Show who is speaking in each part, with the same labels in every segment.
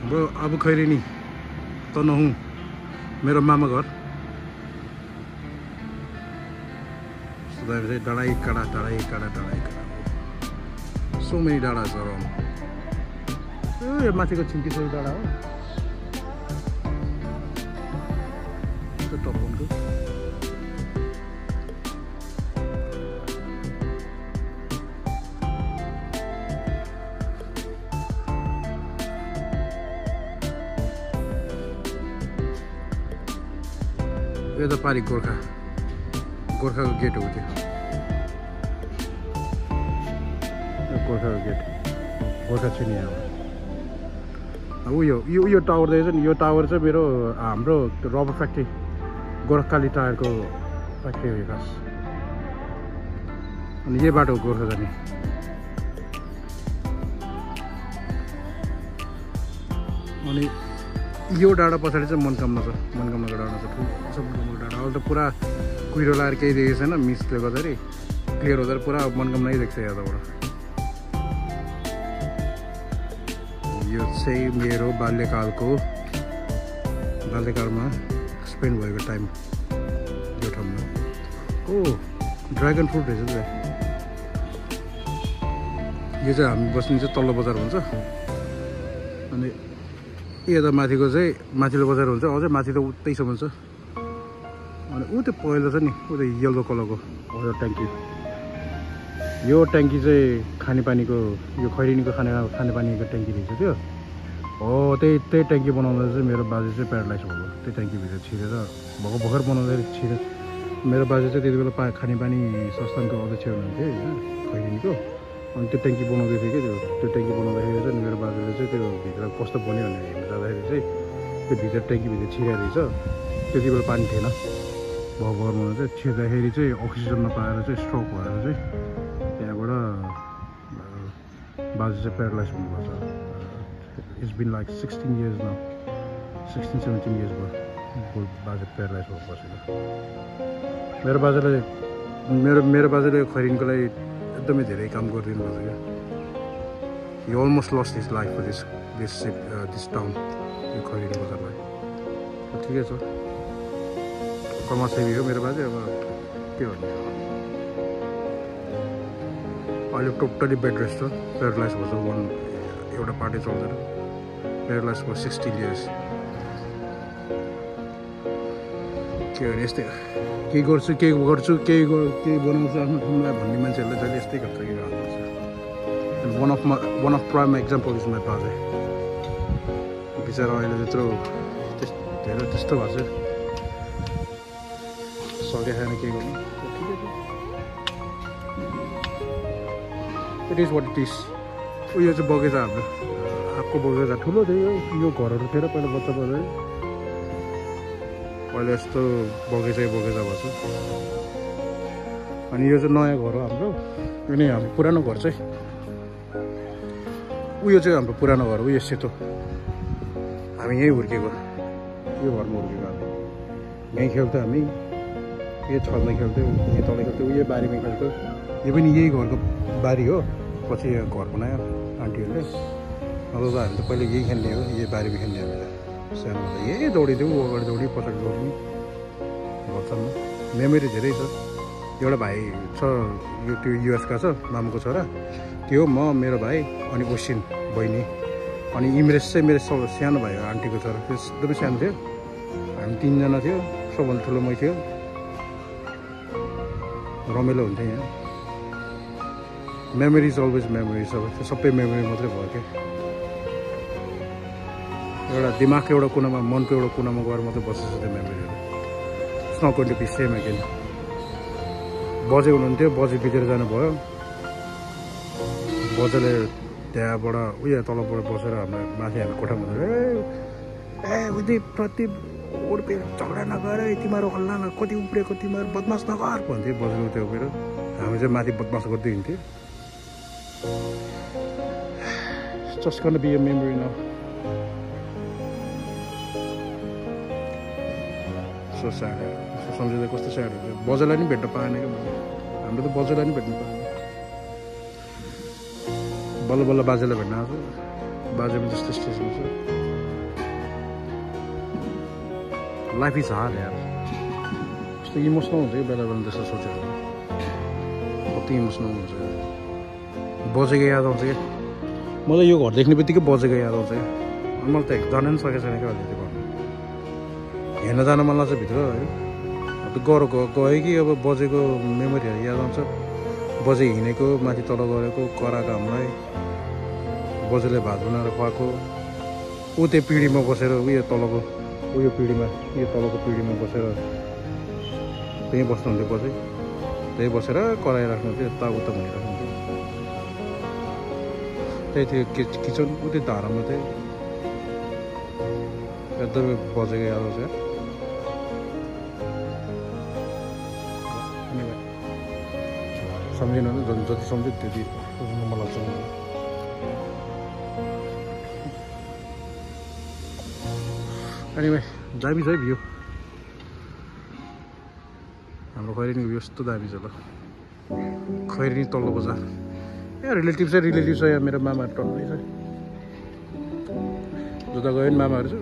Speaker 1: bro अब खैरेनी त नहुँ मेरो मामा घर डाँडै काँडा सो मेनी डाँडाज अराउन्ड यो माथिको छिन्किसोल डाँडा हो त्यो टपनको यो त पारि गोर्खाको गेट हो त्यो गोर्खाको गेट गोर्खा छु नि यो टावर रहेछ नि यो टावर चाहिँ मेरो हाम्रो रबर फ्याक्ट्री गोर्खाली टायरको फ्याक्ट्री हो खास अनि यही बाटो गोर्खा जाने अनि यो डाँडा पछाडि चाहिँ मनकामना मनकामनाको डाँडा छ ठुलो मनकामनाको डाँडा अहिले त पुरा कुहिरो लगाएर केही देखेको छैन मिसले गर्दाखेरि क्लियर हुँदा पुरा मनकामना नै देख्छ यताबाट यो चाहिँ मेरो बाल्यकालमा स्पेन्ड भएको टाइम यो ठाउँमा ओ ड्रागन फ्रुट रहेछ त यो चाहिँ हामी बस्ने चाहिँ तल्लो बजार हुन्छ अनि यता माथिको चाहिँ माथिल्लो बजार हुन्छ अझै माथि त उतैसम्म छ अनि ऊ त्यो पहिलो छ नि ऊ त्यो येल्लो कलरको यो ट्याङ्की यो ट्याङ्की चाहिँ खानेपानीको यो खैरेनीको खानेपानीको ट्याङ्की रहेछ त्यो हो त्यही ट्याङ्की बनाउँदा चाहिँ मेरो बाजे चाहिँ प्यारालाइज भएको त्यो ट्याङ्कीभित्र छिरेर भर्खर बनाउँदाखेरि छिरेर मेरो बाजे चाहिँ त्यति बेला खानेपानी संस्थानको अध्यक्ष हुनुहुन्थ्यो होइन खैरेनीको अनि त्यो ट्याङ्की बनाउँदै थियो क्या त्यो ट्याङ्की बनाउँदाखेरि चाहिँ मेरो बाजेले चाहिँ त्यो भित्र कस्तो बन्यो भनेर हेर्नु जाँदाखेरि चाहिँ त्यो भित्र ट्याङ्कीभित्र छिरेर रहेछ त्यति बेला पानी थिएन भगवानमा चाहिँ छिर्दाखेरि चाहिँ अक्सिजन नपाएर चाहिँ स्ट्रोक भएर चाहिँ त्यहाँबाट बाजे चाहिँ प्यारालाइज हुनुपर्छ it's been like 16 years now 16-17 years भयो बाजे प्यारालाइज भएको बसेर मेरो बाजेले खैरेनीको लागि एकदमै धेरै काम गरिदिनु भएको क्या he almost lost his life for this town यो खैरेनी बजारलाई ठिकै छ समाजसेवी हो मेरो बाजे अब के भन्ने अहिले टोटली बेड रेस्ट हो प्यारालाइज भएको छ एउटा पार्टी चल्दैन प्यारालाइज फर 16 years के भने यस्तै केही गर्छु केही बनाउँछु आफ्नो ठाउँलाई भन्ने मान्छेहरूलाई जहिले यस्तै गर्छ कि गर्नुपर्छ one of prime example is my बाजे बिचरा अहिले त्यत्रो धेरै त्यस्तो भएको छ सके खाएन के गर्नु it is what it is उयो चाहिँ बगैँचा हाम्रो आँपको बगैँचा ठुलो थियो यो घरहरू थियो पहिला बच्चा पर्दा अहिले यस्तो बगैँचा भएको छ अनि यो चाहिँ नयाँ घर हो हाम्रो यो नै हाम्रो पुरानो घर चाहिँ उयो चाहिँ हाम्रो पुरानो घर हो यो सेतो हामी यहीँ हुर्केको यो घरमा हुर्केको हामी यहीँ खेल्थ्यौँ हामी यही छतमा खेल्थ्यौँ यहीँ तल खेल्थ्यौँ यही बारीमा खेल्थ्यौँ यो पनि यही घरको बारी हो पछि घर बनायो आन्टीहरूले नत्र त हामी त पहिला यही खेल्ने हो यही बारीमा खेल्ने हामीले सानो यही दौडिदिउँ अगाडि दौडी पछाडि दौडिने घरसम्म मेमोरी धेरै छ एउटा भाइ छ यो त्यो युएसका छ मामुको छोरा त्यो म मेरो भाइ अनि ओसिन बहिनी अनि इमरेस चाहिँ मेरो सानो भाइ हो आन्टीको छोरा त्यो एकदमै सानो थियो हामी 3 जना थियो सबभन्दा ठुलो मै थियो रमाइलो हुन्थ्यो यहाँ मेमोरिज अलवेज मेमोरिज अब त्यो सबै मेमोरी मात्रै भयो क्या एउटा दिमागको एउटा कुनामा मनको एउटा कुनामा गएर मात्रै बसेछ त्यो मेमोरीहरू it's not going to be same again बजे हुनुहुन्थ्यो बजे बितेर जानुभयो बजेले त्यहाँबाट उयो तलबाट बसेर हाम्रो माथि हामी कोठामा उदय प्रति ओर्पे झगडा नगर तिमीहरू हल्ला न कति उब्रेको तिमीहरू बदमास नगर भन्थ्यो बजेले त्यो उब्रेर हामी चाहिँ माथि बदमास गर्दै हिँड्थ्यो just gonna be a memory now so sad सम्झिँदा कस्तो स्याड हुन्छ बजेलाई नि भेट्न पाएन क्या हाम्रो त बजेलाई नि भेट्नु पाएन बल्ल बल्ल बाजेलाई भेट्न आएको बाजे पनि त्यस्तो स्टेजमा छ लाइफ इज हार्ड यार कस्तो इमोसनल हुन्छ कि बेला बेला त्यस्तो सोचेर कति इमोसनल हुन्छ बजेको याद आउँछ क्या मलाई यो घर देख्ने बित्तिकै बजेको याद आउँछ क्या मलाई त जान पनि सकेको छैन क्या अहिले त्यो घर हेर्न जान मन लाग्छ भित्र है गयो कि अब बजेको मेमोरीहरू याद आउँछ बजे हिँडेको माथि तल गरेको कराएको हामीलाई बजेले भात बनाएर खुवाएको ऊ त्यो पिँढीमा बसेर उयो तलको उयो पिँढीमा यो तलको पिँढीमा बसेर त्यहीँ बस्नुहुन्थ्यो बजे त्यहीँ बसेर कराइराख्नुहुन्थ्यो यताउता भनिराख्नुहुन्थ्यो त्यही थियो किचन ऊ त्यो धारामा चाहिँ एकदमै बजेको याद आउँछ सम्झिनु जति सम्झ्यो त्यति मन लाग्छ एनिवे दामी छ है भ्यू हाम्रो खैरेनीको भ्यू यस्तो दामी छ ल खैरेनी तल्लो बजार ए रिलेटिभ छ यहाँ मेरो मामाहरू टन्नै छ जता गयो नि मामाहरू छ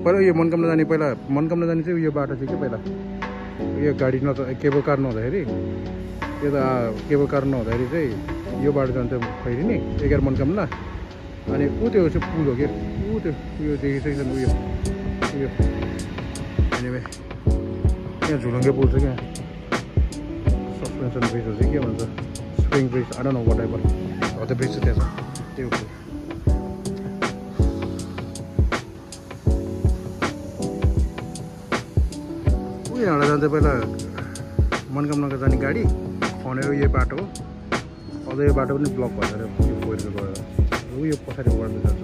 Speaker 1: पहिला यो मनकामना जाने चाहिँ यो बाटो थियो कि पहिला यो गाडी केबल कार नहुँदाखेरि यो त केबल कार नहुँदाखेरि चाहिँ यो बाटो जान्छ खैरेनी 11 मनकामना अनि ऊ त्यो चाहिँ पुल हो क्या ऊ त्यो उयो देखिसकेको उयो एनिवे यहाँ झुलुङ्गे पुल छ क्या सस्पेन्सन ब्रिज हो चाहिँ के भन्छ spring bridge I don't know whatever हो त्यो ब्रिज चाहिँ त्यहाँ छ त्यो पुल यहाँबाट जान्छ पहिला मनकामनाको जाने गाडी खनेर यो बाटो हो अझ यो बाटो पनि ब्लक भएर यो पहिरो गएर उयो पछाडि बढ्दै जान्छ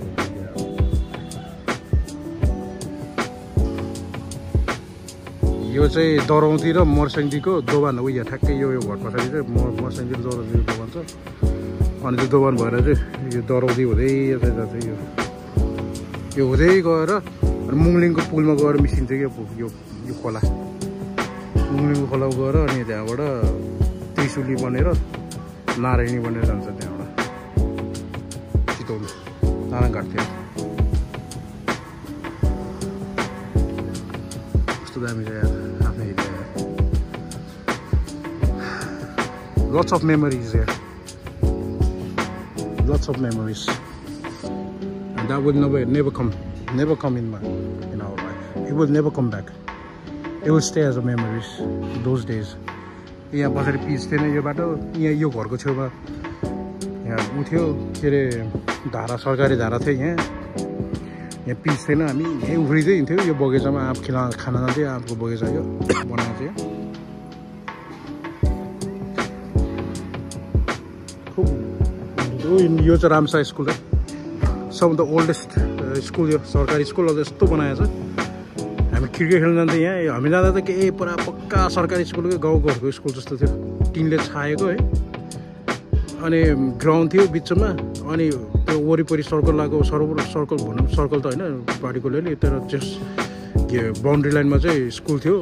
Speaker 1: यो चाहिँ दरौँदी र मर्स्याङदीको दोभान हो यहाँ ठ्याक्कै यो घर पछाडि चाहिँ मर्स्याङदी र दरौँदीको दोभान छ अनि त्यो दोभान भएर चाहिँ यो दरौँदी हुँदै यता जान्छ यो हुँदै गएर मुङलिङको पुलमा गएर मिसिन्छ क्या यो खोला मुङलिङको खोला गएर अनि त्यहाँबाट त्रिशुली बनेर नारायणी बनेर जान्छ त्यहाँबाट चितौन नारायणघाट थियो कस्तो दामी छ यार आफ्नै area lots of memories here lots of memories and that will never come in our life it will never come back it will stay as a memories those days यहाँ पछाडि पिच थिएन यो बाटो यहाँ यो घरको छेउमा यहाँ उ थियो के अरे धारा सरकारी धारा थियो यहाँ पिच थिएन हामी यहीँ उफ्रिँदै हिँड्थ्यौँ यो बगैँचामा आँप खान जान्थ्यो आँपको बगैँचा यो बनाएको थियो यो चाहिँ रामसा स्कुल है सम द ओल्डेस्ट स्कुल यो सरकारी स्कुल अझ यस्तो बनाएको छ हामी क्रिकेट खेल्न जान्थ्यौँ यहाँ हामी जाँदा त के पुरा पक्का सरकारी स्कुलको गाउँघरको स्कुल जस्तो थियो टिनले छाएको है अनि ग्राउन्ड थियो बिचमा अनि त्यो वरिपरि सर्कल लगाएको सर्कल भनौँ सर्कल त होइन पार्टीको ले तर जस बााउन्ड्री लाइनमा चाहिँ स्कुल थियो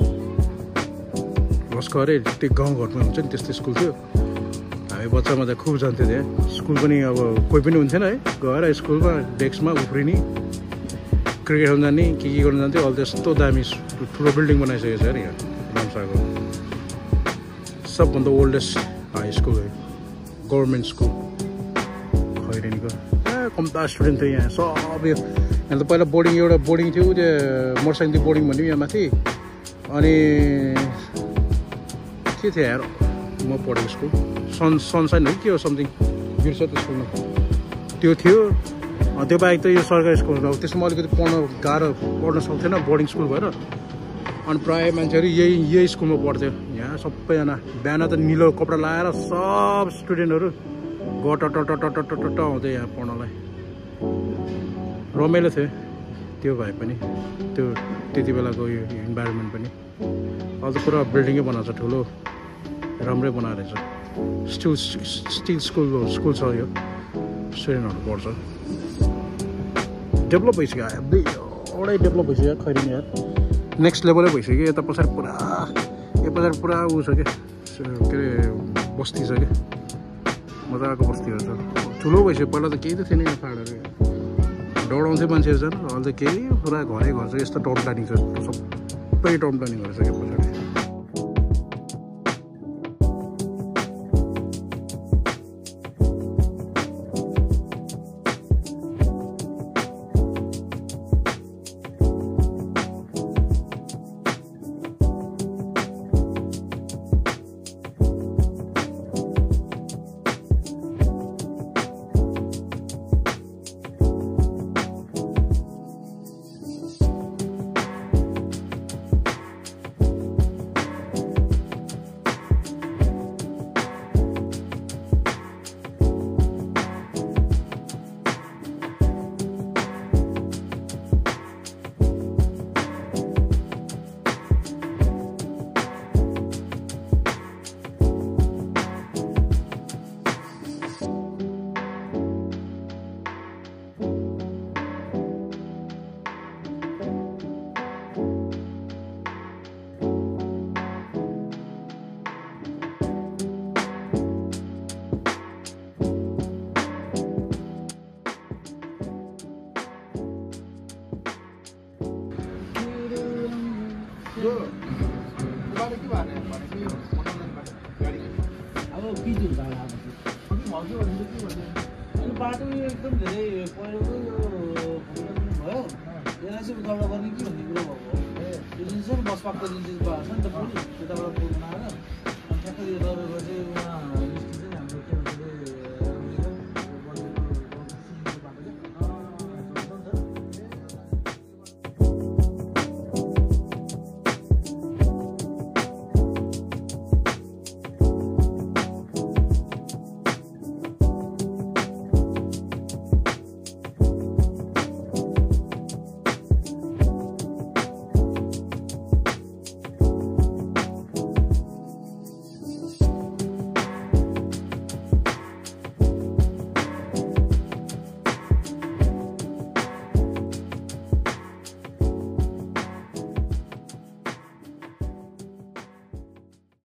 Speaker 1: भस्को अरे त्यो गाउँघरमा हुन्छ नि त्यस्तो स्कुल थियो हामी बच्चामा त खुब जान्थ्यो त्यहाँ स्कुल पनि अब कोही पनि हुन्थेन है गएर स्कुलमा डेस्कमा उफ्रिने क्रिकेट खेल्न जाने के गर्नु जान्थ्यो अहिले त्यस्तो दामी ठुलो बिल्डिङ बनाइसकेको छ अरे यहाँ रामसाको सबभन्दा ओल्डेस्ट हाई स्कुल है गभर्मेन्ट स्कुल खैरेनीको कम्ता स्टुडेन्ट थियो यहाँ सब यो यहाँ त पहिला एउटा बोर्डिङ थियो त्यो मर्स्याङदी बोर्डिङ भन्यो यहाँ माथि अनि के थियो यार म पढेको स्कुल सनसाइन हो के हो समथिङ बिर्छ त्यो स्कुलमा त्यो थियो त्यो बाहेक त यो सरकारी स्कुल हो त्यसमा अलिकति पढ्न सक्थेन बोर्डिङ स्कुल भएर अनि प्रायः मान्छेहरू यही स्कुलमा पढ्थ्यो यहाँ सबैजना बिहान त निलो कपडा लगाएर सब स्टुडेन्टहरू टट आउँथ्यो यहाँ पढ्नलाई रमाइलो थियो त्यो भए पनि त्यो त्यति बेलाको यो इन्भाइरोमेन्ट पनि अब त पुरा बिल्डिङै बनाएको छ ठुलो राम्रै बनाएर रहेछ स्टिल स्कुल छ यो स्टुडेन्टहरू पढ्छ डेभलप भइसक्यो एउटै डेभलप भइसक्यो खैरेनी यार नेक्स्ट लेभलै भइसक्यो यता पछाडि पुरा ऊ छ क्या के अरे बस्ती छ क्या मजाको बस्तीहरू छ ठुलो भइसक्यो पहिला त केही त थिएन यहाँ पाहाडहरू डराउँथ्यो मान्छेहरू जानु अहिले त केही पुरा घरै घर चाहिँ यस्तो टाउन प्लानिङ छ सबै टाउन प्लानिङ गरिसक्यो पछाडि
Speaker 2: बाटो एकदम धेरै पहिरोको यो भयो यहाँ चाहिँ उताबाट गर्ने के भन्ने कुरो भएको यो जुन चाहिँ बस पाएको जुन चाहिँ भएको छ नि त पुल त्यताबाट पुल बनाएर अनि ठ्याक्कै यो तपाईँको चाहिँ